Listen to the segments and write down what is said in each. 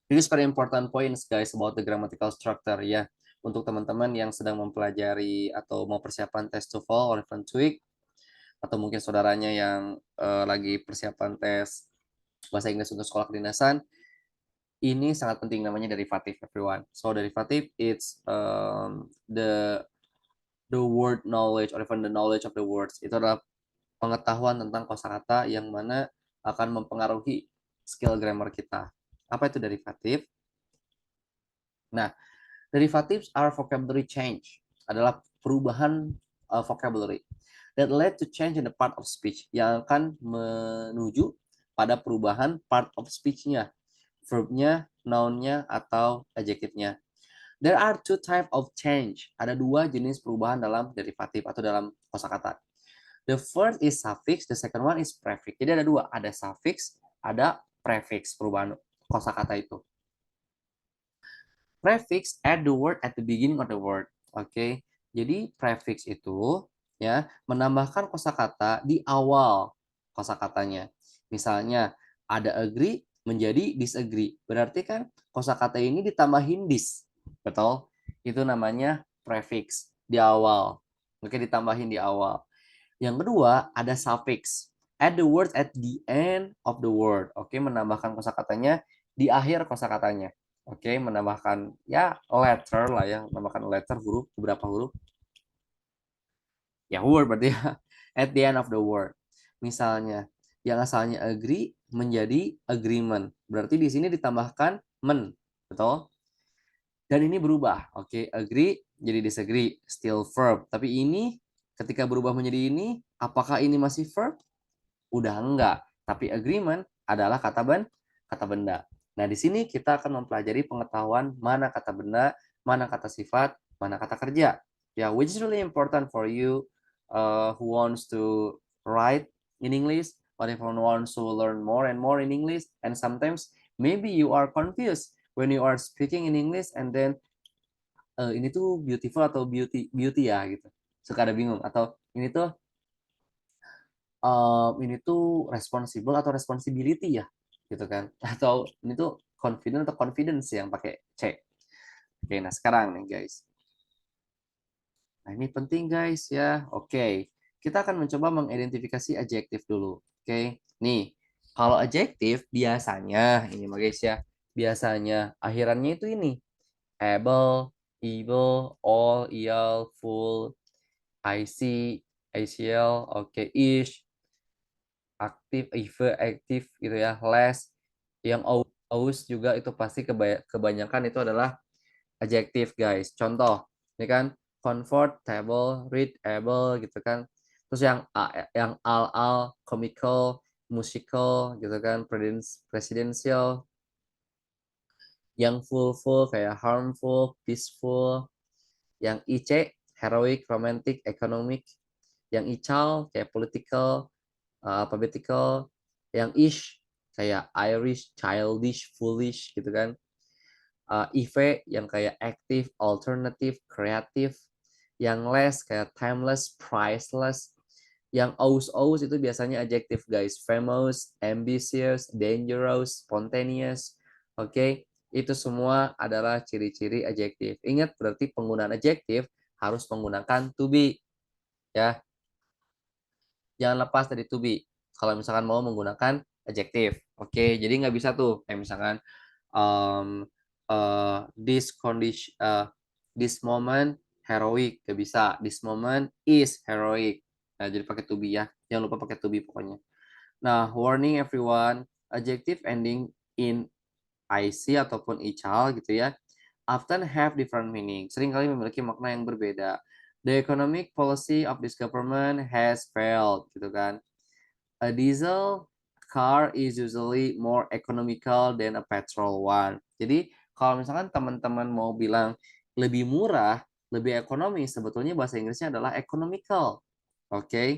It is very important points guys about the grammatical structure ya. Untuk teman-teman yang sedang mempelajari atau mau persiapan tes TOEFL or even TOEIC, atau mungkin saudaranya yang lagi persiapan tes bahasa Inggris untuk sekolah kedinasan, ini sangat penting namanya derivatif everyone. So derivative it's the word knowledge or even the knowledge of the words. Itu adalah pengetahuan tentang kosakata yang mana akan mempengaruhi skill grammar kita. Apa itu derivatif? Nah, derivatives are vocabulary change, adalah perubahan vocabulary that led to change in the part of speech, yang akan menuju pada perubahan part of speech-nya, verb-nya, noun-nya, atau adjective-nya. There are two type of change. Ada dua jenis perubahan dalam derivatif atau dalam kosakata. The first is suffix, the second one is prefix. Jadi ada dua, ada suffix, ada prefix perubahan kosakata itu. Prefix add the word at the beginning of the word. Oke. Jadi prefix itu ya menambahkan kosakata di awal kosakatanya. Misalnya ada agree menjadi disagree. Berarti kan kosakata ini ditambahin dis. Betul? Itu namanya prefix di awal. Oke, ditambahin di awal. Yang kedua ada suffix. Add the word at the end of the word. Oke, menambahkan kosakatanya di akhir kosakatanya. Oke, menambahkan ya letter lah ya, menambahkan letter huruf, beberapa huruf. Ya word berarti ya. At the end of the word. Misalnya yang asalnya agree menjadi agreement. Berarti di sini ditambahkan men, betul? Dan ini berubah. Oke, agree jadi disagree, still verb. Tapi ini ketika berubah menjadi ini, apakah ini masih verb? Udah enggak. Tapi agreement adalah kata benda. Nah, di sini kita akan mempelajari pengetahuan mana kata benda, mana kata sifat, mana kata kerja. Ya, which is really important for you who wants to write in English, or if one wants to learn more and more in English, and sometimes maybe you are confused when you are speaking in English and then ini tuh beautiful atau beauty beauty ya gitu. Suka ada bingung atau ini tuh responsible atau responsibility ya gitu kan atau ini tuh confident atau confidence yang pakai C. Oke, nah sekarang nih guys, nah ini penting guys ya. Oke, kita akan mencoba mengidentifikasi adjektif dulu. Oke, nih kalau adjektif biasanya ini guys ya, biasanya akhirannya itu ini able, able, all, ial, full, IC, ACL, oke, ish, aktif, even, aktif gitu ya, less, yang aus juga itu pasti kebanyakan itu adalah adjektif guys. Contoh, ini kan comfortable, readable gitu kan. Terus yang al, comical, musical gitu kan, presidential, yang full kayak harmful, peaceful, yang IC heroic, romantic, economic, yang ical kayak political, alphabetical, yang ish kayak Irish, childish, foolish gitu kan. IV yang kayak active, alternative, creative, yang less kayak timeless, priceless, yang aus itu biasanya adjective guys, famous, ambitious, dangerous, spontaneous, oke, okay? Itu semua adalah ciri-ciri adjektif. Ingat berarti penggunaan adjektif harus menggunakan to be ya, jangan lepas dari to be kalau misalkan mau menggunakan adjektif. Oke, jadi nggak bisa tuh kayak misalkan um, this condition, this moment heroic, nggak bisa. This moment is heroic. Nah, jadi pakai to be ya. Jangan lupa pakai to be pokoknya. Nah, warning everyone, adjective ending in IC ataupun ical gitu ya, often have different meaning. Seringkali memiliki makna yang berbeda. The economic policy of this government has failed, gitu kan. A diesel car is usually more economical than a petrol one. Jadi kalau misalkan teman-teman mau bilang lebih murah, lebih ekonomis, sebetulnya bahasa Inggrisnya adalah economical. Oke. Okay?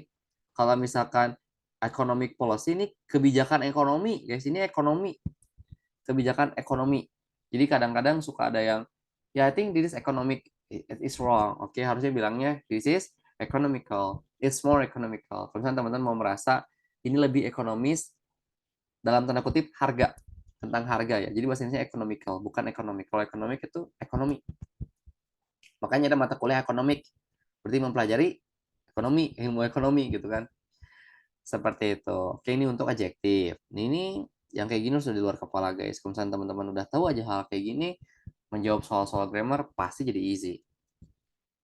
Kalau misalkan economic policy ini kebijakan ekonomi, guys, ini ekonomi, kebijakan ekonomi. Jadi kadang-kadang suka ada yang ya I think this is economic, it is wrong. Oke, harusnya bilangnya this is economical. It's more economical. Kalau misalnya teman-teman mau merasa ini lebih ekonomis dalam tanda kutip harga. tentang harga ya. Jadi bahasa Indonesia economical, bukan ekonomi. Kalau ekonomi itu ekonomi. Makanya ada mata kuliah ekonomik. Berarti mempelajari ekonomi, ilmu ekonomi gitu kan. Seperti itu. Oke, ini untuk adjektif. Ini yang kayak gini sudah di luar kepala guys. Kalau misalnya teman-teman udah tahu aja hal kayak gini, menjawab soal-soal grammar pasti jadi easy.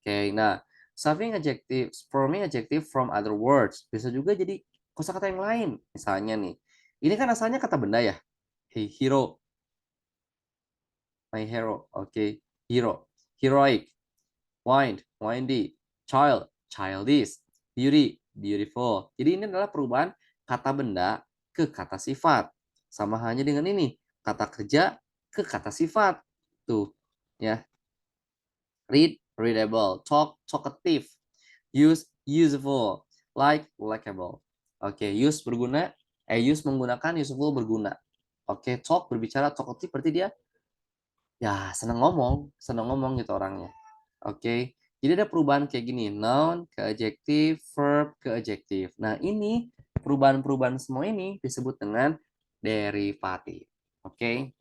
Oke, nah, forming adjective from other words bisa juga jadi kosakata yang lain. Misalnya nih, ini kan asalnya kata benda ya. Hey, hero, my hero. Oke, hero, heroic, wind, windy, child, childish, beauty, beautiful. Jadi ini adalah perubahan kata benda ke kata sifat. Sama halnya dengan ini, kata kerja ke kata sifat. Tuh, ya. Read, readable, talk, talkative, use, useful, like, likable. Oke, use berguna, use menggunakan, useful berguna. Oke, talk berbicara, talkative berarti dia ya seneng ngomong gitu orangnya. Oke, jadi ada perubahan kayak gini, noun ke adjective, verb ke adjective. Nah, ini perubahan-perubahan semua ini disebut dengan derivatif. Oke,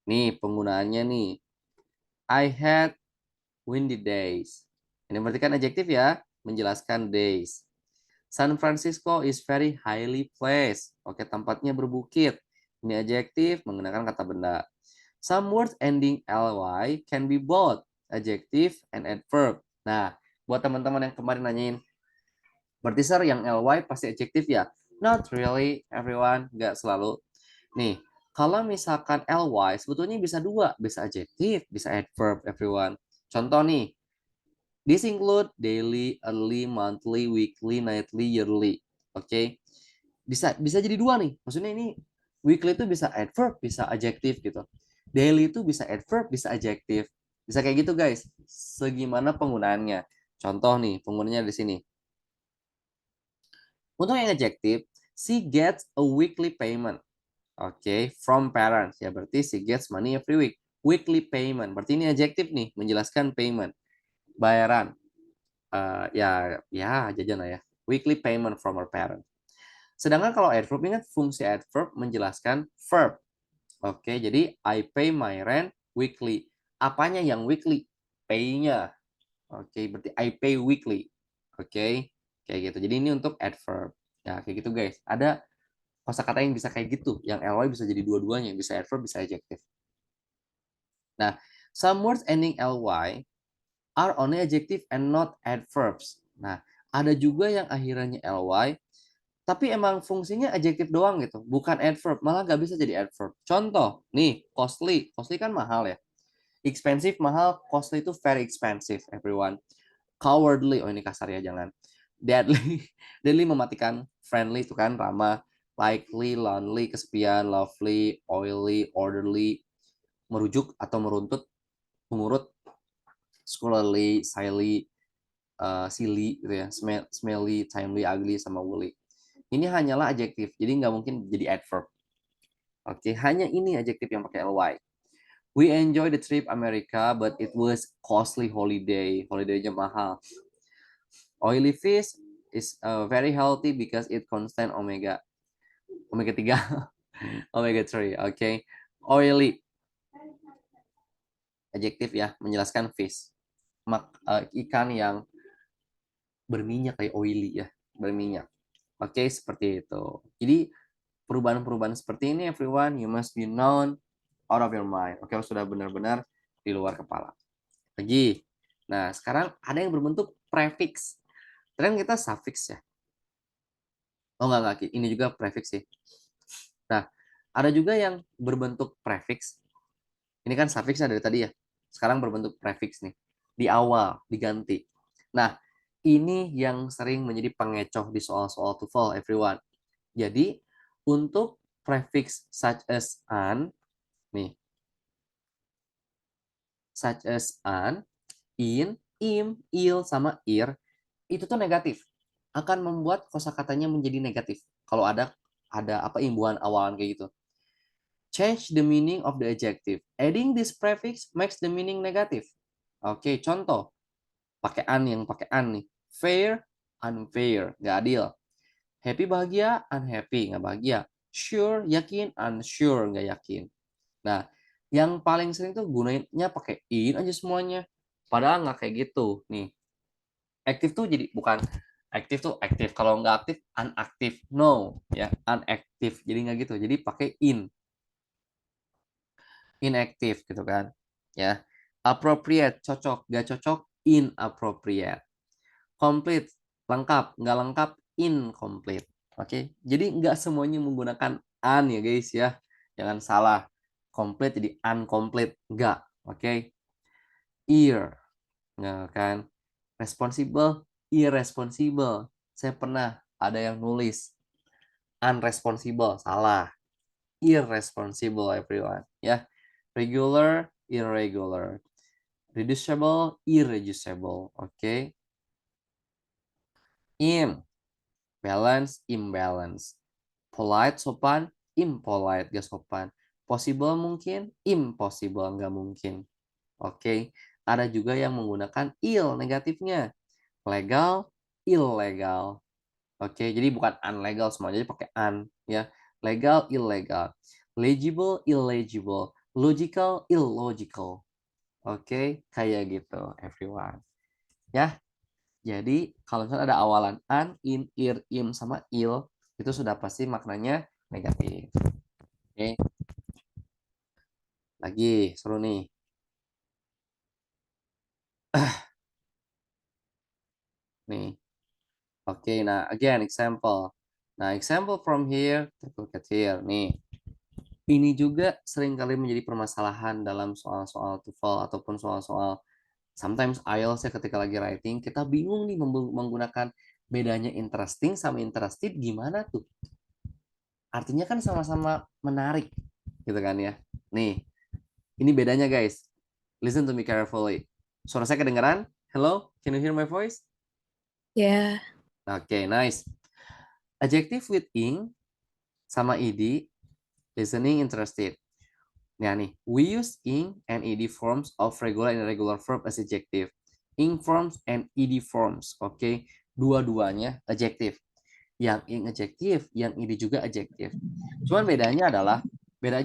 nih penggunaannya nih. I had windy days. Ini berarti kan adjektif ya, menjelaskan days. San Francisco is very highly placed. Oke, tempatnya berbukit. Ini adjektif menggunakan kata benda. Some words ending ly can be both adjective and adverb. Nah, buat teman-teman yang kemarin nanyain, berarti sir yang ly pasti adjektif ya? Not really, everyone. Nggak selalu. Nih, kalau misalkan ly sebetulnya bisa dua, bisa adjektif, bisa adverb, everyone. Contoh nih, this include daily, early, monthly, weekly, nightly, yearly. Oke. Bisa jadi dua nih. Maksudnya ini weekly itu bisa adverb, bisa adjektif gitu. Daily itu bisa adverb, bisa adjektif. Bisa kayak gitu guys. Segimana penggunaannya. Contoh nih, penggunanya di sini. Untuk yang adjektif, she gets a weekly payment. Oke, from parents. Ya berarti she gets money every week. Weekly payment. Berarti ini adjektif nih, menjelaskan payment. Bayaran. Ya jajan lah ya. Weekly payment from her parent. Sedangkan kalau adverb, ingat fungsi adverb menjelaskan verb. Oke, jadi I pay my rent weekly. Apanya yang weekly? Pay-nya. Oke, berarti I pay weekly. Oke, kayak gitu. Jadi ini untuk adverb. Ya, kayak gitu guys. Ada kosakata yang bisa kayak gitu. Yang ly bisa jadi dua-duanya. Bisa adverb, bisa adjective. Nah, some words ending ly are only adjective and not adverbs. Nah, ada juga yang akhirannya ly, tapi emang fungsinya adjektif doang gitu, bukan adverb, malah nggak bisa jadi adverb. Contoh, nih, costly. Costly kan mahal ya. Expensive mahal, costly itu very expensive, everyone. Cowardly, oh ini kasar ya, jangan. Deadly, deadly mematikan. Friendly itu kan ramah. Likely, lonely, kesepian. Lovely, oily, orderly, merujuk atau meruntut, mengurut. Scholarly, silly, silly gitu ya, smelly, timely, ugly, sama woolly. Ini hanyalah adjektif, jadi nggak mungkin jadi adverb. Oke, hanya ini adjektif yang pakai ly. We enjoy the trip America, but it was costly holiday. Holidaynya mahal. Oily fish is very healthy because it contain omega 3, omega 3. Oke, oily adjektif ya, menjelaskan fish. Ikan yang berminyak kayak oily ya, berminyak. Oke, seperti itu. Jadi perubahan-perubahan seperti ini, everyone, you must be known out of your mind. Oke, sudah benar-benar di luar kepala. Lagi. Nah, sekarang ada yang berbentuk prefix. Tadi kita suffix ya. Oh, enggak. Ini juga prefix sih. Nah, ada juga yang berbentuk prefix. Ini kan suffixnya dari tadi ya. Sekarang berbentuk prefix nih. Di awal, diganti. Nah, ini yang sering menjadi pengecoh di soal-soal TOEFL, everyone. Jadi, untuk prefix such as an, nih, such as an, in, im, il, sama ir, itu tuh negatif. Akan membuat kosakatanya menjadi negatif. Kalau ada apa imbuhan awalan kayak gitu. Change the meaning of the adjective. Adding this prefix makes the meaning negative. Oke, contoh. Pakai an yang pakai an nih. Fair, unfair, nggak adil. Happy bahagia, unhappy, nggak bahagia. Sure, yakin, unsure, nggak yakin. Nah, yang paling sering tuh gunainnya pakai in aja semuanya. Padahal nggak kayak gitu. Nih, aktif tuh jadi bukan aktif tuh aktif. Kalau nggak aktif, unaktif. No, ya, unactive. Jadi nggak gitu. Jadi pakai in, inactive gitu kan. Ya, appropriate, cocok. Nggak cocok, inappropriate. Complete, lengkap. Nggak lengkap, incomplete. Oke, jadi nggak semuanya menggunakan un ya guys ya. Jangan salah. Complete jadi uncomplete. Nggak. Oke. Ear. Nggak kan. Responsible, irresponsible. Saya pernah ada yang nulis unresponsible. Salah. Irresponsible everyone. Ya. Regular, irregular. Reducible, irreducible. Oke. In. Balance, imbalance. Polite, sopan, impolite, gak sopan. Possible mungkin, impossible, nggak mungkin. Oke, ada juga yang menggunakan ill negatifnya. Legal, illegal. Oke, jadi bukan unlegal semua, jadi pakai un ya. Legal, illegal. Legible, illegible. Logical, illogical. Oke, kayak gitu everyone. Ya, jadi kalau misalnya ada awalan an, in, ir, im sama il, itu sudah pasti maknanya negatif. Oke, lagi seru nih. Nih. Oke, nah again example. Nah, example from here to look at here. Nih. Ini juga seringkali menjadi permasalahan dalam soal-soal TOEFL ataupun soal-soal sometimes IELTS ya ketika lagi writing, kita bingung nih menggunakan bedanya interesting sama interested gimana tuh? Artinya kan sama-sama menarik gitu kan ya. Nih, ini bedanya guys. Listen to me carefully. Suara saya kedengaran? Hello? Can you hear my voice? Ya, Oke, okay, nice. Adjective with ing sama ed, listening, interested. Nah nih, we use ing and ed forms of regular and irregular verb as adjective. Ing forms and ed forms, oke? Okay? Dua-duanya adjective. Yang ing adjective, yang ed juga adjective. Cuman bedanya adalah oke.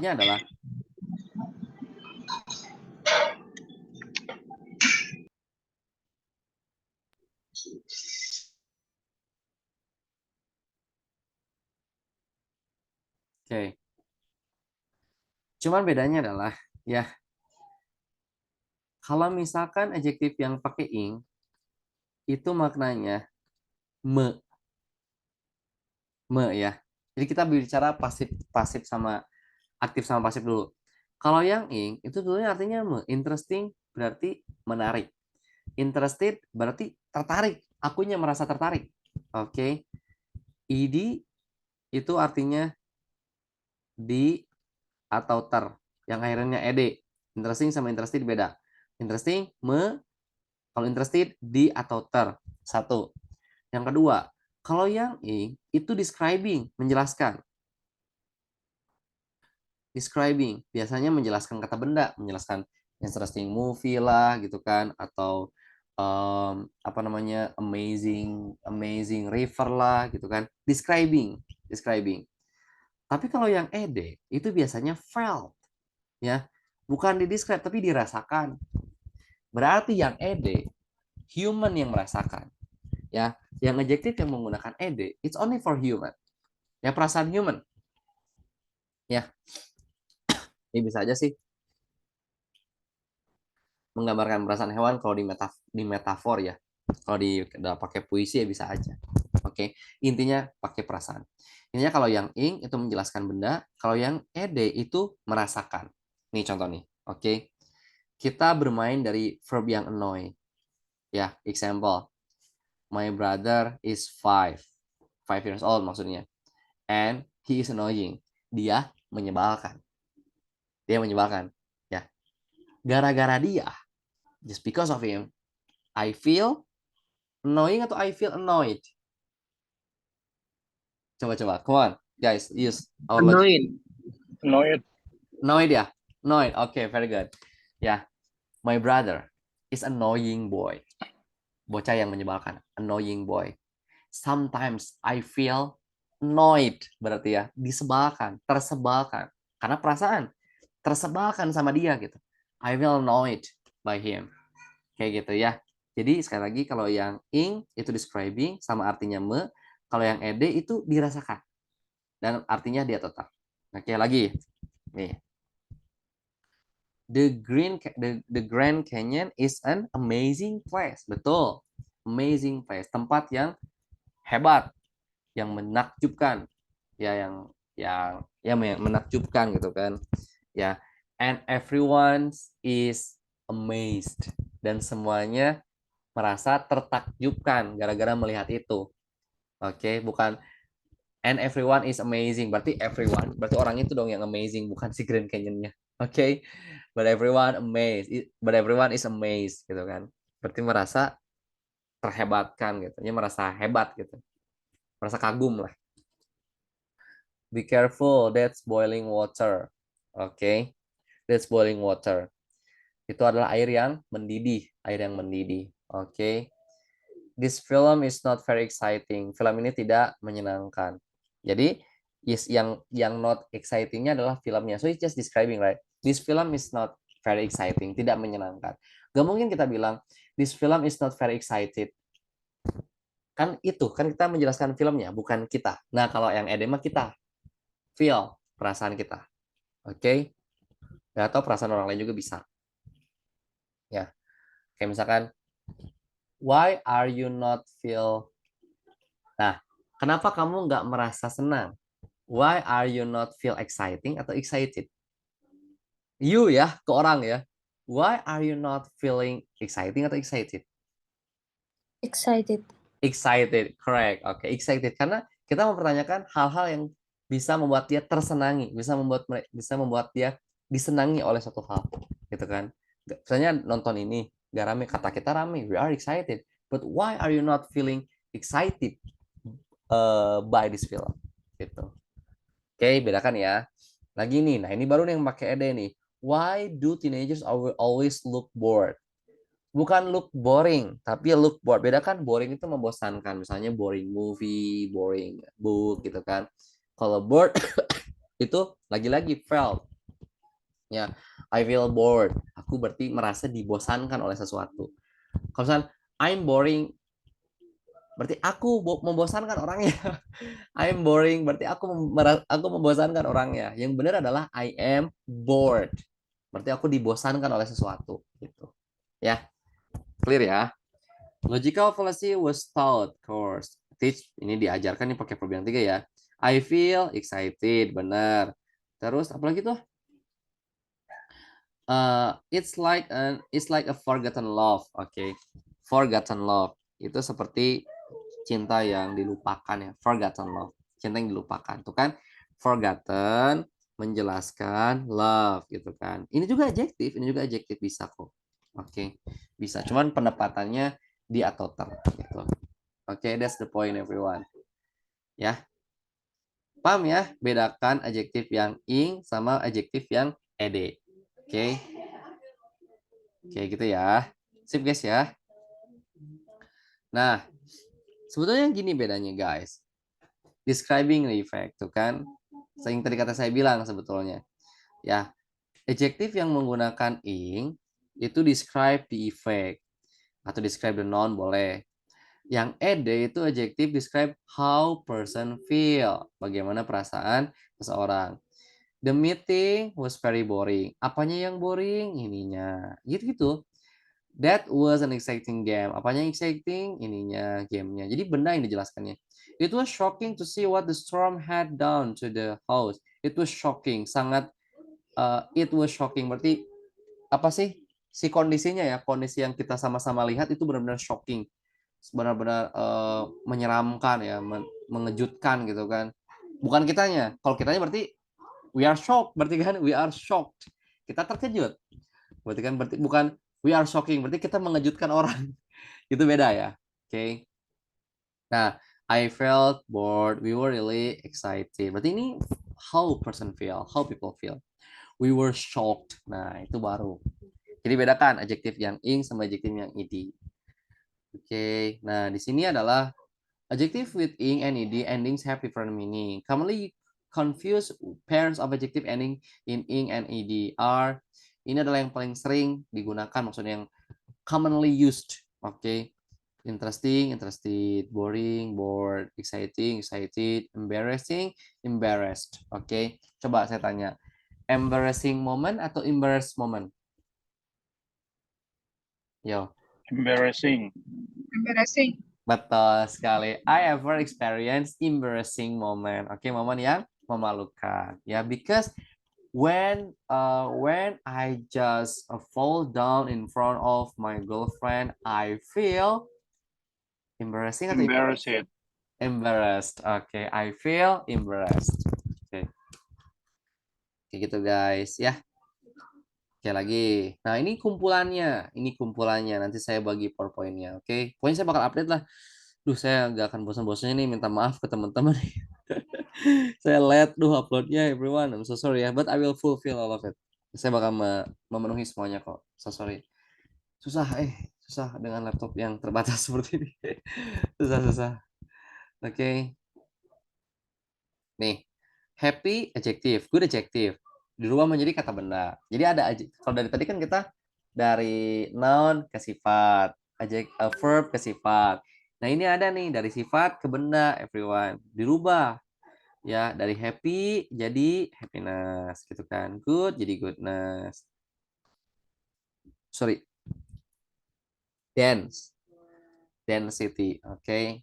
Okay. Cuman bedanya adalah ya, kalau misalkan adjektif yang pakai ing itu maknanya me, ya. Jadi kita bicara pasif pasif sama aktif sama pasif dulu. Kalau yang ing itu dulu artinya me. Interesting berarti menarik. Interested berarti tertarik. Akunya merasa tertarik. Oke. Okay. Ed itu artinya di atau ter. Yang akhirnya ed. Interesting sama interested beda. Interesting me, kalau interested di atau ter. Satu. Yang kedua, kalau yang ing itu describing, menjelaskan. Describing biasanya menjelaskan kata benda, menjelaskan interesting movie lah gitu kan, atau apa namanya, amazing amazing river lah gitu kan, describing. Tapi kalau yang ed itu biasanya felt ya, bukan didescribe tapi dirasakan. Berarti yang ed human yang merasakan ya. Yang adjektif yang menggunakan ed it's only for human ya, perasaan human ya. Ini bisa aja sih menggambarkan perasaan hewan kalau di metafor ya. Kalau pakai puisi ya bisa aja. Oke, intinya pakai perasaan. Intinya kalau yang ing itu menjelaskan benda, kalau yang ed itu merasakan. Nih contoh nih. Oke. Kita bermain dari verb yang annoy. Ya, example. My brother is 5 years old maksudnya. And he is annoying. Dia menyebalkan. Dia menyebalkan. Ya. Gara-gara dia, just because of him, I feel annoying atau I feel annoyed? Coba-coba, come on, guys, use our logic. Annoyed. Annoyed. Annoyed ya? Annoyed, okay, very good. Ya, my brother is annoying boy. Bocah yang menyebalkan, annoying boy. Sometimes I feel Annoyed berarti ya, disebalkan, tersebalkan. Karena perasaan tersebalkan sama dia gitu. I will annoyed by him. Kayak gitu ya. Jadi sekali lagi kalau yang ing itu describing sama artinya me, kalau yang ed itu dirasakan dan artinya dia tetap. Oke, lagi. Nih. The Grand Canyon is an amazing place. Betul. Amazing place. Tempat yang hebat, yang menakjubkan. Ya yang menakjubkan gitu kan. Ya. And everyone is amazed. Dan semuanya merasa tertakjubkan gara-gara melihat itu. Oke, bukan and everyone is amazing. Berarti everyone. Berarti orang itu dong yang amazing, bukan si Grand Canyon-nya. Oke. But everyone amazed. But everyone is amazed gitu kan. Berarti merasa terhebatkan gitu. Dia merasa hebat gitu. Merasa kagum lah. Be careful, that's boiling water. Oke. That's boiling water. Itu adalah air yang mendidih, air yang mendidih. Oke. This film is not very exciting. Film ini tidak menyenangkan. Jadi yang not excitingnya adalah filmnya. So it's just describing, right? This film is not very exciting, tidak menyenangkan. Gak mungkin kita bilang this film is not very excited. Kan itu kan kita menjelaskan filmnya, bukan kita. Nah kalau yang edema kita feel perasaan kita, oke? Okay? Atau perasaan orang lain juga bisa. Ya, kayak misalkan, why are you not feel? Nah, kenapa kamu nggak merasa senang? Why are you not feel exciting atau excited? You ya, ke orang ya. Why are you not feeling exciting atau excited? Excited. Excited, correct. Oke, excited karena kita mempertanyakan hal-hal yang bisa membuat dia tersenangi, bisa membuat dia disenangi oleh suatu hal, gitu kan? Misalnya nonton ini, gak rame, kata kita rame, we are excited. But why are you not feeling excited by this film? Gitu. Oke, bedakan ya. Lagi nih, nah ini baru nih yang pakai ed nih. Why do teenagers always look bored? Bukan look boring, tapi look bored. Bedakan boring itu membosankan. Misalnya boring movie, boring book gitu kan. Kalau bored itu lagi-lagi felt. Ya, I feel bored. Aku berarti merasa dibosankan oleh sesuatu. Kalau misalnya I'm boring, berarti aku membosankan orangnya. I'm boring, berarti aku membosankan orangnya. Yang benar adalah I am bored. Berarti aku dibosankan oleh sesuatu gitu. Ya, clear ya. Logical fallacy was taught course. Teach ini diajarkan nih pakai verb yang tiga ya. I feel excited, benar. Terus apalagi tuh? It's like a forgotten love. Oke. Okay. Forgotten love. Itu seperti cinta yang dilupakan ya. Forgotten love. Cinta yang dilupakan. Tuh kan? Forgotten menjelaskan love gitu kan. Ini juga adjektif bisa kok. Oke. Okay. Bisa. Cuman penempatannya di atau ter gitu. Oke, that's the point everyone. Ya. Paham ya? Bedakan adjektif yang ing sama adjektif yang ed. Oke. Oke, gitu ya. Sip guys ya. Nah, sebetulnya gini bedanya guys. Describing the effect tuh kan. Yang tadi kata saya bilang sebetulnya. Ya, adjektif yang menggunakan ing itu describe the effect atau describe the noun boleh. Yang ed itu adjektif describe how person feel, bagaimana perasaan seseorang. The meeting was very boring. Apanya yang boring? Ininya. Gitu-gitu. That was an exciting game. Apanya yang exciting? Ininya, gamenya. Jadi benda yang dijelaskannya. It was shocking to see what the storm had done to the house. It was shocking. It was shocking. Berarti apa sih? Si kondisinya ya, kondisi yang kita sama-sama lihat itu benar-benar shocking. Benar-benar menyeramkan ya, mengejutkan gitu kan. Bukan kitanya. Kalau kitanya berarti we are shocked, berarti kan we are shocked. Kita terkejut. Berarti kan berarti bukan we are shocking, berarti kita mengejutkan orang. Itu beda ya. Oke. Okay. Nah, I felt bored. We were really excited. Berarti ini how person feel, how people feel. We were shocked. Nah, itu baru. Jadi bedakan adjektif yang ing sama adjektif yang ed. Oke. Okay. Nah, di sini adalah Adjective with ing and ed endings have different meaning. Commonly confused pairs of adjective ending in ing and ed are, ini adalah yang paling sering digunakan, maksudnya yang commonly used. Oke. Interesting, interested, boring, bored, exciting, excited, embarrassing, embarrassed. Oke. Coba saya tanya, embarrassing moment atau embarrassed moment? Yo. Embarrassing. Embarrassing. Betul sekali. I ever experienced embarrassing moment. Oke, momen yang memalukan. Ya, because when I just fall down in front of my girlfriend, I feel embarrassing atau embarrassed? Embarrassed. Embarrassed. Oke, I feel embarrassed. Oke. Kayak gitu guys, ya. Oke lagi. Nah, ini kumpulannya. Ini kumpulannya. Nanti saya bagi PowerPoint-nya. Oke. Pokoknya saya bakal update lah. Duh, saya nggak akan bosan-bosannya nih. Minta maaf ke teman-teman. Saya late, uploadnya everyone. I'm so sorry ya. But I will fulfill all of it. Saya bakal memenuhi semuanya kok. So sorry. Susah, susah dengan laptop yang terbatas seperti ini. Susah. Oke. Nih. Happy, adjective. Good adjective. Dirubah menjadi kata benda. Jadi ada kalau dari tadi kan kita dari noun ke sifat, verb ke sifat. Nah, ini ada nih dari sifat ke benda, everyone. Dirubah ya, dari happy jadi happiness gitu kan. Good jadi goodness. Sorry. Dance. Density, oke.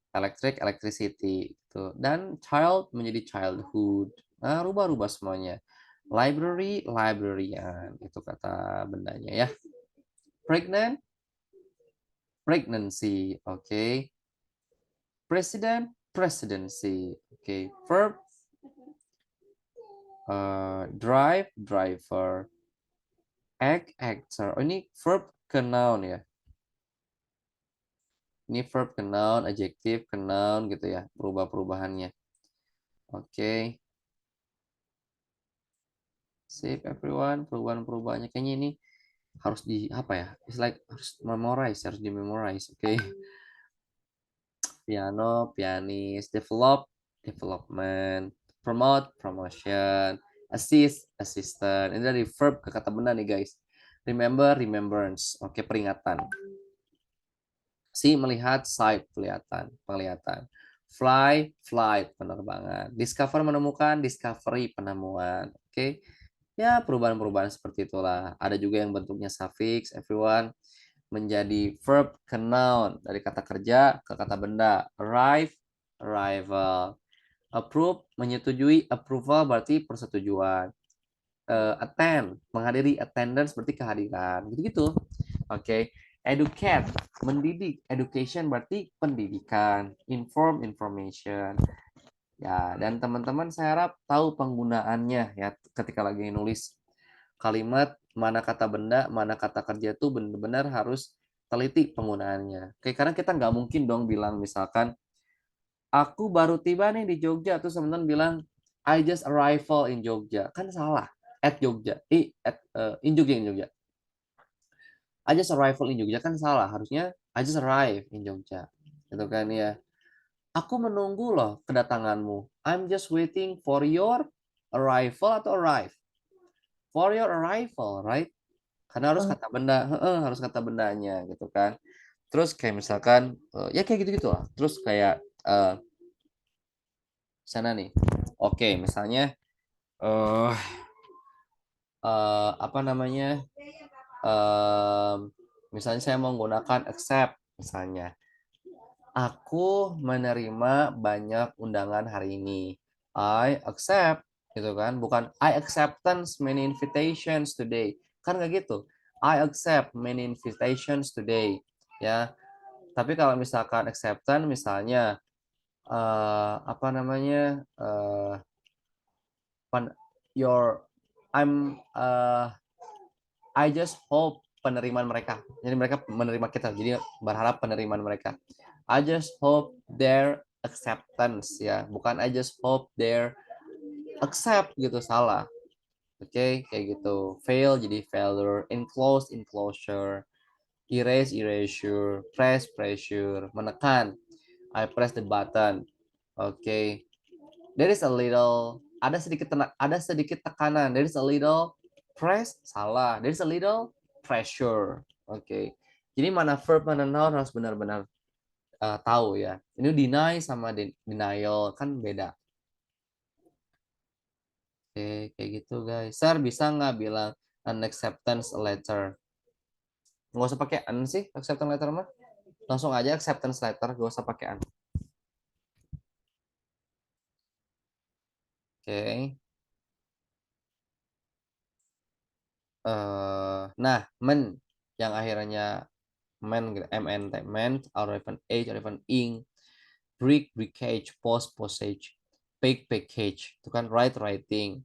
Electric, electricity gitu. Dan child menjadi childhood. Nah, rubah-rubah semuanya. Library, librarian. Itu kata bendanya ya. Pregnant, pregnancy. Oke. President, presidency. Oke. Verb, drive, driver. Act, actor. Oh, ini verb ke noun ya. Ini verb ke noun, adjective ke noun gitu ya. Perubahannya. Oke. Save everyone. Perubahannya kayaknya ini harus di apa ya? It's like harus harus di memorize. Oke. Piano, pianis, develop, development, promote, promotion, assist, assistant. Ini dari verb ke kata benda nih guys. Remember, remembrance. Oke, peringatan. See, melihat, sight, penglihatan. Fly, flight, penerbangan. Discover, menemukan, discovery, penemuan. Oke. Ya, perubahan-perubahan seperti itulah. Ada juga yang bentuknya suffix, everyone. Menjadi verb ke noun. Dari kata kerja ke kata benda. Arrive, arrival. Approve, menyetujui. Approval berarti persetujuan. Attend, menghadiri. Attendance berarti kehadiran. Gitu-gitu. Oke. Educate, mendidik. Education berarti pendidikan. Inform, information. Ya, dan teman-teman saya harap tahu penggunaannya ya ketika lagi nulis kalimat, mana kata benda, mana kata kerja itu benar-benar harus teliti penggunaannya. Oke, karena kita nggak mungkin dong bilang misalkan aku baru tiba nih di Jogja terus teman-teman bilang I just arrival in Jogja. Kan salah. At Jogja. In Jogja. I just arrival in Jogja kan salah. Harusnya I just arrive in Jogja. Gitu kan ya. Aku menunggu loh kedatanganmu. I'm just waiting for your arrival atau arrive. For your arrival, right? Karena harus kata benda, harus kata bendanya gitu kan. Terus kayak misalkan ya kayak gitu-gitu lah. Terus kayak sana nih. Oke, misalnya eh apa namanya? Misalnya saya mau menggunakan accept misalnya. Aku menerima banyak undangan hari ini. I accept, gitu kan? Bukan I acceptance many invitations today. Kan nggak gitu. I accept many invitations today. Ya. Tapi kalau misalkan acceptance, misalnya apa namanya? Your I'm I just hope penerimaan mereka. Jadi mereka menerima kita. Jadi berharap penerimaan mereka. I just hope their acceptance ya. Bukan I just hope their accept gitu salah. Oke, kayak gitu. Fail jadi failure, enclose enclosure, erase erasure, press pressure, menekan. I press the button. Okay. There is a little, ada sedikit tekanan. There is a little press, salah. There is a little pressure. Okay. Jadi mana verb mana noun harus benar-benar tahu ya. Ini deny sama denial kan beda. Oke, kayak gitu guys. Sir, bisa nggak bilang an acceptance letter? Nggak usah pakai an sih, acceptance letter mah. Langsung aja acceptance letter, nggak usah pakai an. Oke. Nah, men yang akhirnya men, mnt, meant, or even age, or even ing, break, breakage, post, postage, pack, package, itu kan write, writing,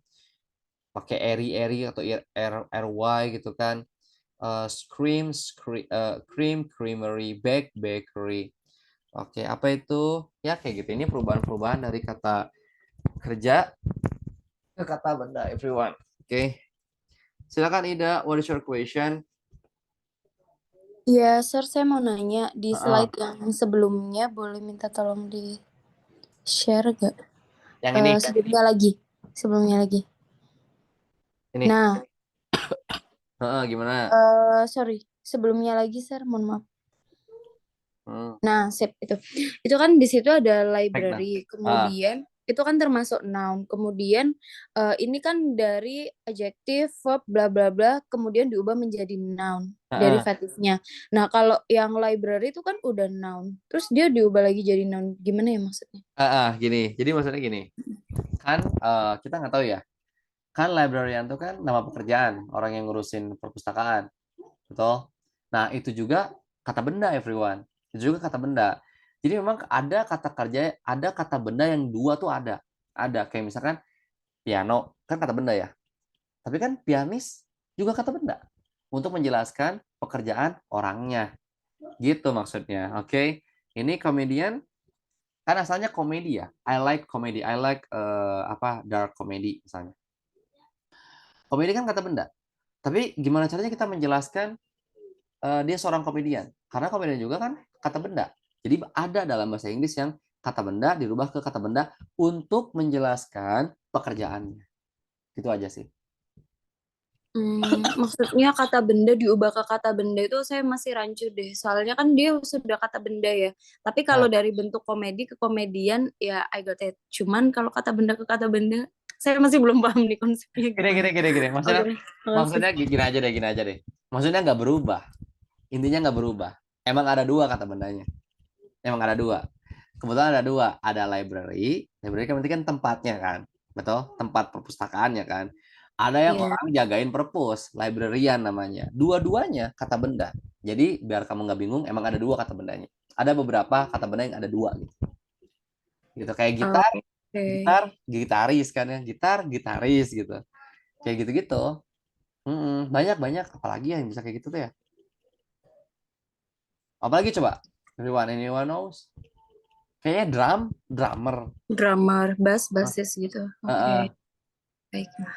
pakai eri, atau ry gitu kan, scream, cream, creamery, bake, bakery. Oke, apa itu? Ya kayak gitu. Ini perubahan-perubahan dari kata kerja ke kata benda, everyone. Oke, silakan Ida. What is your question? Ya, Sir, saya mau nanya di Heeh. slide yang sebelumnya boleh minta tolong di share gak? Yang ini, Sebelumnya lagi. ini. Nah, Heeh, gimana? sorry, sebelumnya lagi, Sir, mohon maaf. Hmm, Nah, sip itu. Itu kan di situ ada baik dah. library, Ah, kemudian itu kan termasuk noun. Kemudian ini kan dari adjective, verb, bla bla bla, kemudian diubah menjadi noun heeh. derivatifnya. Nah, kalau yang library itu kan udah noun. Terus dia diubah lagi jadi noun. Gimana ya maksudnya? Gini. Jadi maksudnya gini. Kan kita nggak tahu ya. Kan librarian itu kan nama pekerjaan orang yang ngurusin perpustakaan, betul? Nah, itu juga kata benda, everyone. Itu juga kata benda. Jadi memang ada kata benda yang dua tuh ada. Ada kayak misalkan piano kan kata benda ya. Tapi kan pianis juga kata benda untuk menjelaskan pekerjaan orangnya. Gitu maksudnya. Oke. Ini komedian kan asalnya komedi ya. I like comedy. I like dark comedy misalnya. Komedi kan kata benda. Tapi gimana caranya kita menjelaskan dia seorang komedian? Karena komedian juga kan kata benda. Jadi ada dalam bahasa Inggris yang kata benda dirubah ke kata benda untuk menjelaskan pekerjaannya. Itu aja sih. Maksudnya kata benda diubah ke kata benda itu saya masih rancu deh. Soalnya kan dia sudah kata benda ya. Tapi kalau Nah, dari bentuk komedi ke komedian ya I got it. Cuman kalau kata benda ke kata benda saya masih belum paham nih konsepnya gini, gimana. gini, gini, gini. Maksudnya, Oke, makasih. maksudnya gini aja deh. Maksudnya nggak berubah. Intinya nggak berubah. Emang ada dua kata bendanya. Emang ada dua. Kebetulan ada dua. Ada library. Library kan berarti kan tempatnya kan. Betul? Tempat perpustakaannya kan. Ada yang Iya. orang jagain perpus. Librarian namanya. Dua-duanya kata benda. Jadi biar kamu nggak bingung, emang ada dua kata bendanya. Ada beberapa kata benda yang ada dua gitu. Gitu kayak gitar, Oke. gitaris kan ya. Gitar, gitaris gitu. Kayak gitu-gitu. Banyak-banyak. Apalagi yang bisa kayak gitu tuh ya. Apalagi coba? Anyone knows? Kayaknya drummer. Drummer, bass, Ah, bassis gitu. ah, Oke, ah. baiklah.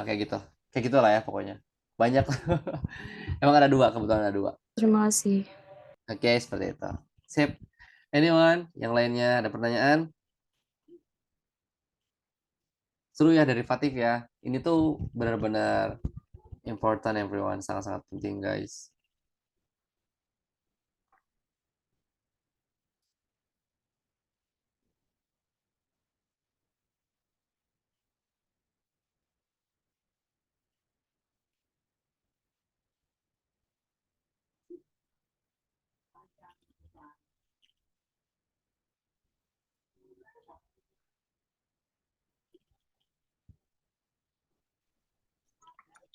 Kayak gitu. Kayak gitulah ya pokoknya. Banyak. Emang ada dua, kebetulan ada dua. Terima kasih. Oke, seperti itu. Sip. Anyone? Yang lainnya ada pertanyaan? Seru ya derivatif ya. Ini tuh benar-benar important everyone. Sangat-sangat penting guys.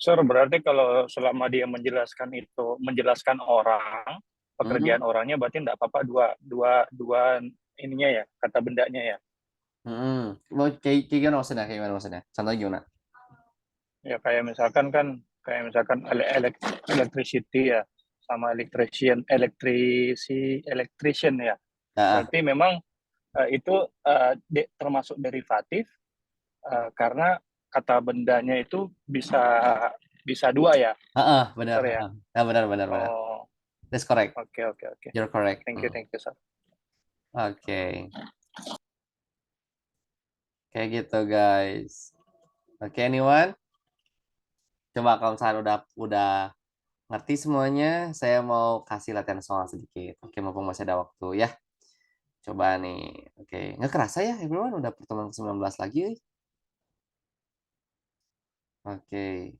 Sir, berarti kalau selama dia menjelaskan itu, menjelaskan orang, Hmm, pekerjaan orangnya, berarti enggak apa-apa dua ininya ya, kata bendanya ya. Mau kayak gimana maksudnya? Kayak gimana maksudnya? Contohnya gimana? Ya kayak misalkan electricity ya, sama electrician ya. Nah, Berarti memang itu termasuk derivatif karena kata bendanya itu bisa bisa dua ya, benar. sir ya. Benar, benar, benar. Oh, That's correct. oke oke oke. You're correct. Thank you sir. Oke. Kayak gitu, guys. Oke, anyone? Coba kalau misalnya udah ngerti semuanya, saya mau kasih latihan soal sedikit. Oke, mumpung masih ada waktu ya. Coba nih. Oke, nggak kerasa ya, everyone udah pertemuan ke-19 lagi. Oke.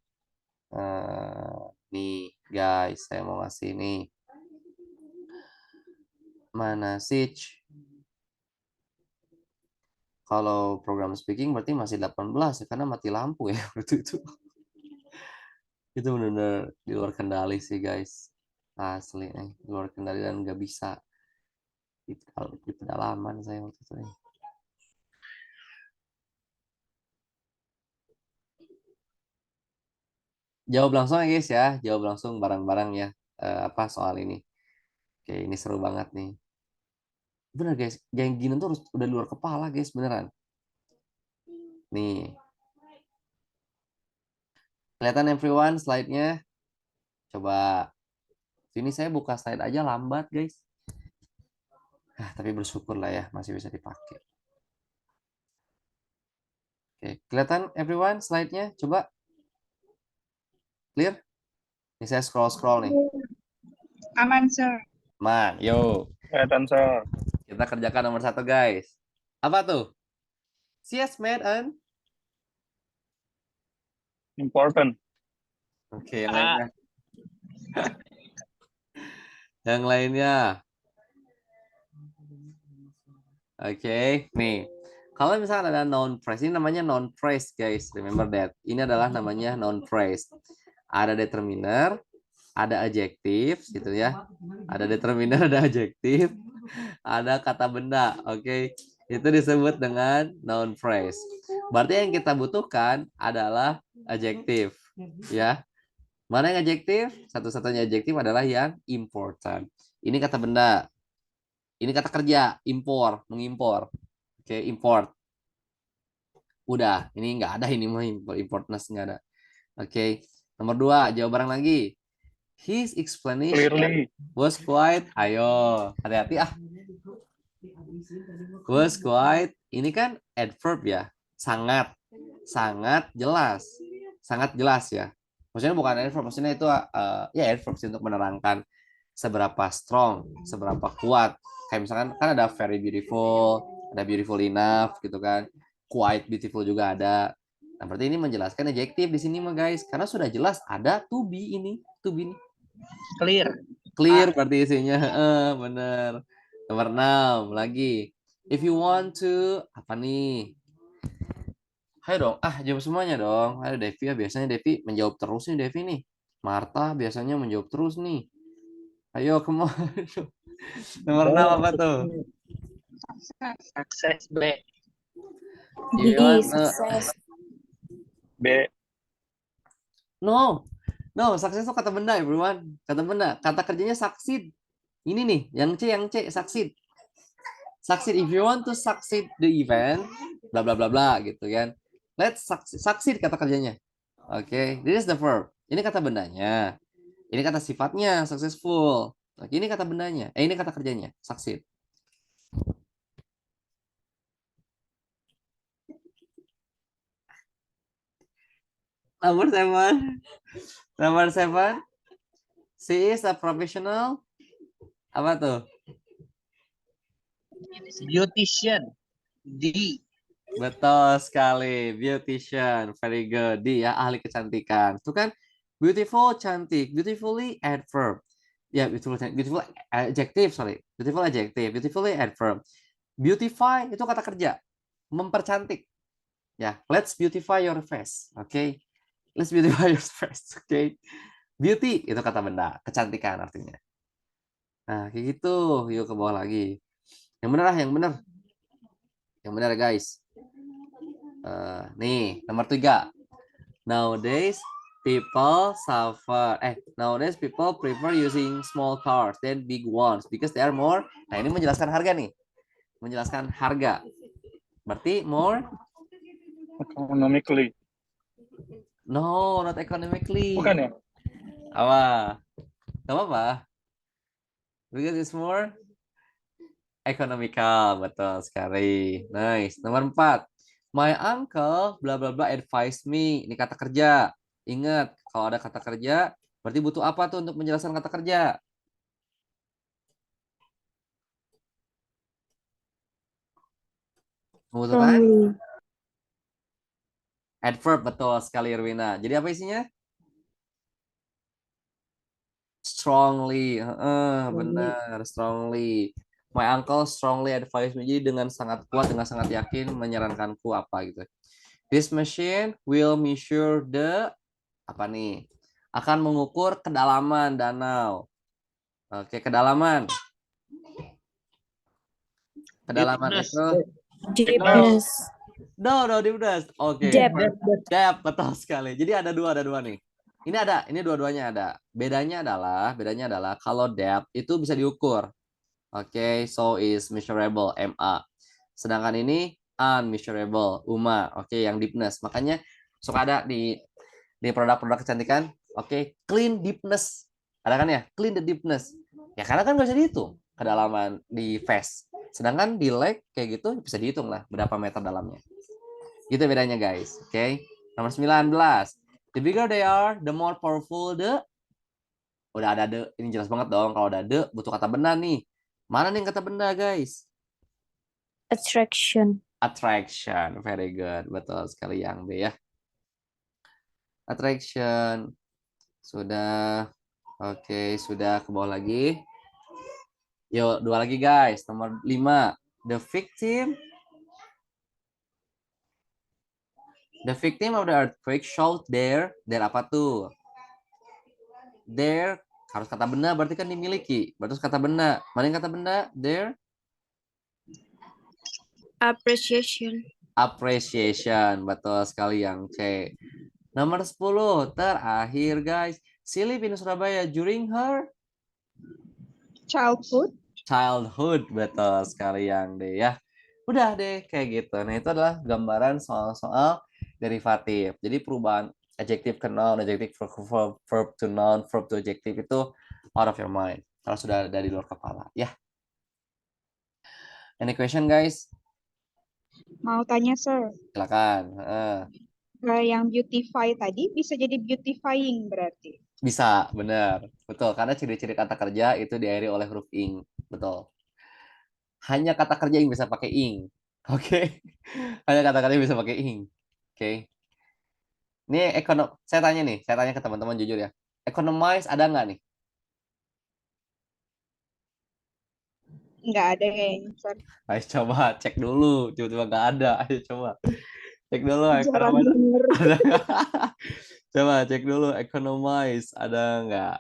Nih, guys, saya mau ngasih nih. Mana Sich? Kalau program speaking berarti masih 18 ya, karena mati lampu ya waktu itu. Itu benar-benar di luar kendali sih, guys. Asli nih, di luar kendali dan nggak bisa di pedalaman saya waktu itu. Jawab langsung ya, guys ya. Jawab langsung bareng-bareng ya. Apa soal ini. Oke, ini seru banget nih. Bener, guys. Yang gini tuh harus udah di luar kepala, guys. Beneran. Nih. Kelihatan everyone slide-nya? Coba. Sini saya buka slide aja lambat, guys. Tapi bersyukur lah ya, masih bisa dipakai. Oke, kelihatan everyone slide-nya? Coba. Clear? Ini saya scroll-scroll nih. Aman, sir. Man, yo. Kelihatan, Sir. Kita kerjakan nomor 1, guys. Apa tuh? CS, man. Important. Oke, yang lainnya. Yang lainnya. Oke, nih. Kalau misalnya ada noun phrase, ini namanya noun phrase, guys. Remember that. Ini adalah namanya noun phrase. Ada determiner, ada adjektif, gitu ya. Ada determiner, ada adjektif, ada kata benda. Oke, itu disebut dengan noun phrase. Berarti yang kita butuhkan adalah adjektif, ya. Mana yang adjektif? Satu-satunya adjektif adalah yang important. Ini kata benda. Ini kata kerja, impor, mengimpor. Oke, import. Udah, ini nggak ada ini mah importance nggak ada. Oke, nomor 2, jawab bareng lagi. His explanation Clearly. was quite. Ayo, hati-hati ah. Was quite. Ini kan adverb ya, sangat, sangat jelas, sangat jelas ya. Maksudnya bukan adverb, maksudnya itu ya adverb sih untuk menerangkan seberapa strong, seberapa kuat. Kayak misalkan kan ada very beautiful, ada beautiful enough gitu kan. Quite beautiful juga ada. Nah, berarti ini menjelaskan adjektif di sini mah, guys. Karena sudah jelas ada to be ini, to be ini. Clear. Clear berarti isinya. Bener. Nomor 6 lagi. If you want to apa nih? Ayo dong, jawab semuanya dong. Ayo Devi ya, biasanya Devi menjawab terus nih Devi nih. Marta biasanya menjawab terus nih. Ayo, come on. Nomor 6 apa tuh? Sukses, B. D, Iwan, sukses. B. no, sukses itu kata benda, everyone. Kata benda. Kata kerjanya succeed. Ini nih, yang C, succeed. Succeed. If you want to succeed the event, bla bla bla bla gitu kan. Let's succeed kata kerjanya. Oke, this is the verb. Ini kata bendanya. Ini kata sifatnya, successful. Oke, ini kata bendanya. Ini kata kerjanya, succeed. Number 7. Number 7. She is a professional. Apa tuh? Beautician. D. Betul sekali, beautician, very good. Dia ahli kecantikan. Itu kan beautiful, cantik, beautifully adverb. Ya, beautiful adjective, sorry. Beautiful adjective, beautifully adverb. Beautify itu kata kerja, mempercantik. Ya, let's beautify your face, oke? Okay? Let's beautify your face, oke? Okay? Beauty itu kata benda, kecantikan artinya. Nah, kayak gitu. Yuk ke bawah lagi. Yang benar lah, yang benar. Yang benar guys. Nih, nomor 3. Nowadays people prefer using small cars than big ones because they are more. Nah, ini menjelaskan harga nih. Menjelaskan harga. Berarti more Economically. no, not economically. Bukan ya? Apa? Gak apa-apa. Because it's more Economical, betul sekali. Nice. Nomor 4. My uncle bla bla bla advise me. Ini kata kerja. Ingat, kalau ada kata kerja, berarti butuh apa tuh untuk menjelaskan kata kerja? Membutuhkan Strongly. adverb, betul sekali Irwina. Jadi apa isinya? Strongly. Benar, strongly. My uncle strongly advise me. Jadi dengan sangat kuat, dengan sangat yakin menyarankanku apa gitu. This machine will measure the apa nih? Akan mengukur kedalaman danau. Oke, kedalaman. Kedalaman Deepness. itu Deepness. no, deepness. Oke. Depth. Depth, betul sekali. Jadi ada dua nih. Ini dua-duanya ada. Bedanya adalah kalau depth itu bisa diukur. Oke, so is measurable, MA. Sedangkan ini unmeasurable, UMA. Oke, yang deepness. Makanya suka ada di produk-produk kecantikan. Oke, clean deepness. Ada kan ya? Clean the deepness. Ya karena kan nggak bisa dihitung kedalaman di face. Sedangkan di leg kayak gitu bisa dihitung lah berapa meter dalamnya. Gitu bedanya guys. Oke. Nomor 19. The bigger they are, the more powerful the. Udah ada the. Ini jelas banget dong. Kalau ada the, butuh kata benda nih. Mana nih kata benda guys? Attraction. Attraction. Very good. Betul sekali yang B ya. Attraction. Sudah. Oke, sudah ke bawah lagi. Yuk, dua lagi guys. Nomor 5. The victim of the earthquake showed their apa tuh? Their harus kata benda berarti kan dimiliki. Berarti kata benda. Mana yang kata benda? Their Appreciation. appreciation. Betul sekali yang C. Nomor 10. Terakhir guys. She lived in Surabaya during her Childhood. Betul sekali yang D ya. Udah deh kayak gitu. Nah, itu adalah gambaran soal-soal derivatif. Jadi perubahan adjective ke noun, adjective verb to noun, verb to adjective itu out of your mind. Kalau sudah ada di luar kepala. Ya. Any question guys? Mau tanya, Sir. Silakan. Yang beautify tadi bisa jadi beautifying berarti. Bisa, benar. Betul, karena ciri-ciri kata kerja itu diakhiri oleh huruf ing. Betul. Hanya kata kerja yang bisa pakai ing. Oke. Hanya kata kerja yang bisa pakai ing. Oke. Ini saya tanya ke teman-teman jujur ya. Economize ada nggak nih? Nggak ada kayaknya, Sir. Ayo coba cek dulu. Tiba-tiba nggak ada. Ayo coba. Cek dulu Jarang economize. denger. Ada nggak? Coba cek dulu economize ada nggak?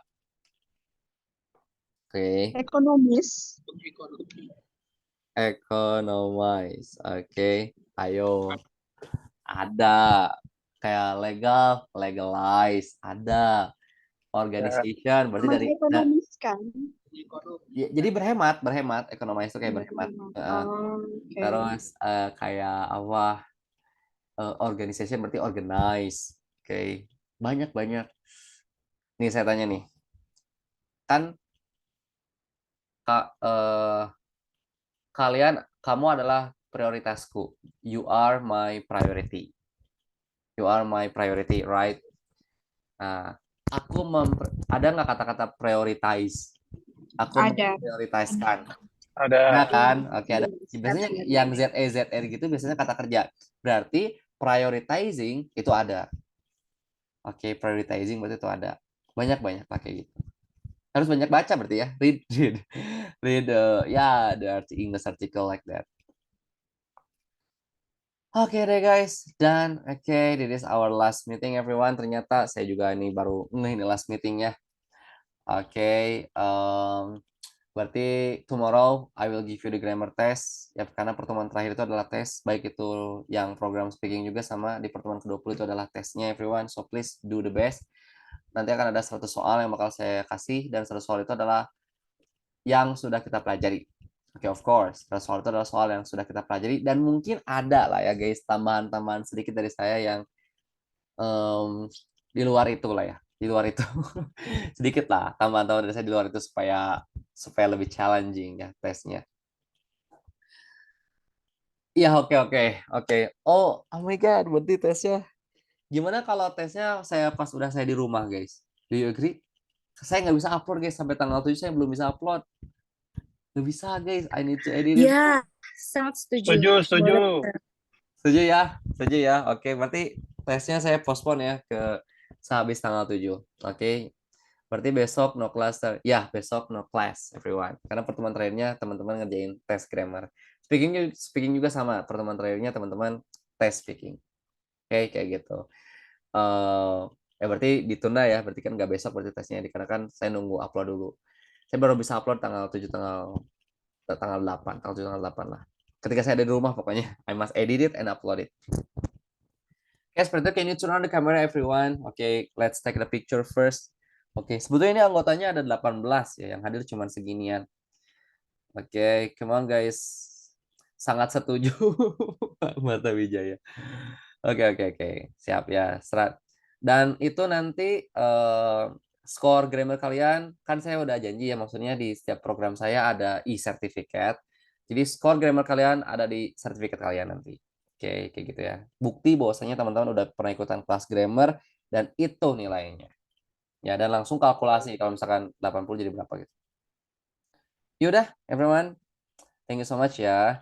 Oke. Ekonomis. Economize. Oke. Ayo. Ada. Kayak legal, legalize. Ada. Organization berarti dari Ekonomis kan? jadi berhemat economize itu kayak berhemat. Okay. Terus kayak apa organization berarti organize. Oke. Banyak nih saya tanya nih, kan kamu adalah prioritasku, you are my priority, right? Nah, ada nggak kata-kata prioritize? Aku Ada. memprioritaskan. Ada. Nah kan, oke ada. Biasanya yang ZR gitu biasanya kata kerja. Berarti prioritizing itu ada. Oke, prioritizing berarti itu ada. Banyak pakai gitu. Harus banyak baca berarti ya. Read the English article like that. Oke deh guys, dan this is our last meeting everyone. Ternyata saya juga ini baru ini last meeting ya. Oke, berarti tomorrow I will give you the grammar test. Ya, karena pertemuan terakhir itu adalah tes, baik itu yang program speaking juga sama di pertemuan ke-20 itu adalah tesnya everyone. So please do the best. Nanti akan ada 100 soal yang bakal saya kasih dan 100 soal itu adalah yang sudah kita pelajari. Oke, of course. 100 soal itu adalah soal yang sudah kita pelajari dan mungkin ada lah ya guys tambahan-tambahan sedikit dari saya yang di luar itu lah ya. Di luar itu sedikit lah tambahan-tambahan dari saya di luar itu supaya lebih challenging ya tesnya. Iya, oke. Oh my God, berarti tesnya. Gimana kalau tesnya pas udah saya di rumah, guys? Do you agree? Saya nggak bisa upload, guys. Sampai tanggal 7 saya belum bisa upload. Nggak bisa, guys. I need to edit it. Ya, sangat setuju. Setuju, setuju. Boleh. Setuju ya? Setuju ya? Oke, berarti tesnya saya postpone ya ke sehabis tanggal 7. Oke. Berarti besok no class. Ya, besok no class, everyone. Karena pertemuan terakhirnya teman-teman ngerjain tes grammar. Speaking juga sama. Pertemuan terakhirnya teman-teman tes speaking. Oke, kayak gitu. Ya berarti ditunda ya. Berarti kan nggak besok berarti tesnya. Dikarenakan saya nunggu upload dulu. Saya baru bisa upload tanggal 7, tanggal 8. Tanggal 7, tanggal 8 lah. Ketika saya ada di rumah pokoknya. I must edit it and upload it. Okay, seperti itu. Can you turn on the camera, everyone? Okay, let's take the picture first. Oke, sebetulnya ini anggotanya ada 18 ya, yang hadir cuma seginian. Oke, come on guys. Sangat setuju Pak Mata Wijaya. Oke. Siap ya, serat. Dan itu nanti skor grammar kalian, kan saya udah janji ya, maksudnya di setiap program saya ada e-certificate. Jadi skor grammar kalian ada di sertifikat kalian nanti. Oke, kayak gitu ya. Bukti bahwasanya teman-teman udah pernah ikutan kelas grammar dan itu nilainya. Ya, dan langsung kalkulasi kalau misalkan 80 jadi berapa gitu. Yaudah, everyone. Thank you so much ya.